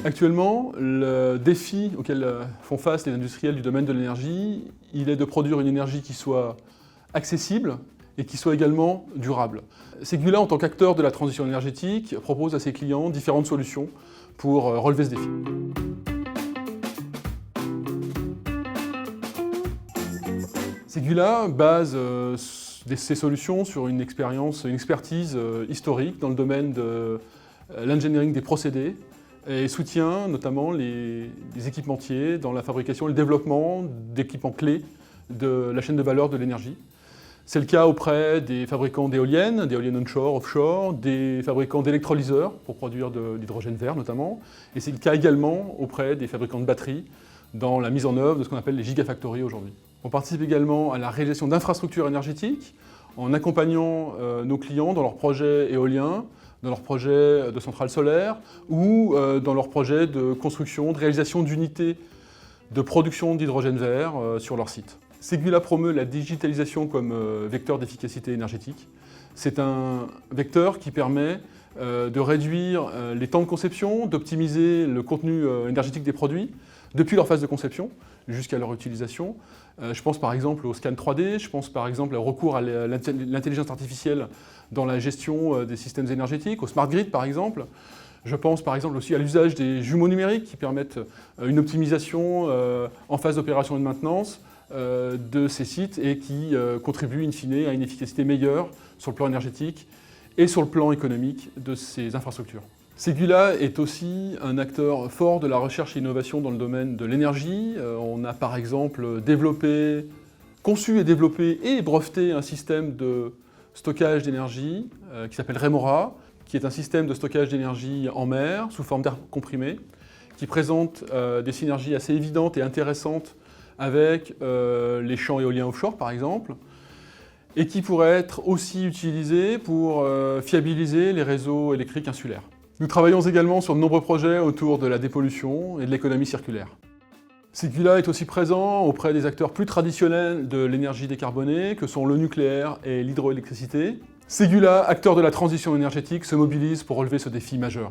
Actuellement, le défi auquel font face les industriels du domaine de l'énergie, il est de produire une énergie qui soit accessible et qui soit également durable. Ségula, en tant qu'acteur de la transition énergétique, propose à ses clients différentes solutions pour relever ce défi. Ségula base ses solutions sur une expertise historique dans le domaine de l'engineering des procédés et soutient notamment les équipementiers dans la fabrication et le développement d'équipements clés de la chaîne de valeur de l'énergie. C'est le cas auprès des fabricants d'éoliennes onshore, offshore, des fabricants d'électrolyseurs pour produire de l'hydrogène vert notamment, et c'est le cas également auprès des fabricants de batteries dans la mise en œuvre de ce qu'on appelle les gigafactories aujourd'hui. On participe également à la réalisation d'infrastructures énergétiques en accompagnant nos clients dans leurs projets éoliens, dans leurs projets de centrales solaires ou dans leurs projets de construction, de réalisation d'unités de production d'hydrogène vert sur leur site. Ségula promeut la digitalisation comme vecteur d'efficacité énergétique. C'est un vecteur qui permet de réduire les temps de conception, d'optimiser le contenu énergétique des produits depuis leur phase de conception jusqu'à leur utilisation. Je pense par exemple au scan 3D, je pense par exemple au recours à l'intelligence artificielle dans la gestion des systèmes énergétiques, au smart grid par exemple. Je pense par exemple aussi à l'usage des jumeaux numériques qui permettent une optimisation en phase d'opération et de maintenance de ces sites et qui contribuent in fine à une efficacité meilleure sur le plan énergétique et sur le plan économique de ces infrastructures. Ségula est aussi un acteur fort de la recherche et innovation dans le domaine de l'énergie. On a par exemple conçu et développé et breveté un système de stockage d'énergie qui s'appelle Remora, qui est un système de stockage d'énergie en mer sous forme d'air comprimé, qui présente des synergies assez évidentes et intéressantes avec les champs éoliens offshore par exemple, et qui pourrait être aussi utilisé pour fiabiliser les réseaux électriques insulaires. Nous travaillons également sur de nombreux projets autour de la dépollution et de l'économie circulaire. Ségula est aussi présent auprès des acteurs plus traditionnels de l'énergie décarbonée, que sont le nucléaire et l'hydroélectricité. Ségula, acteur de la transition énergétique, se mobilise pour relever ce défi majeur.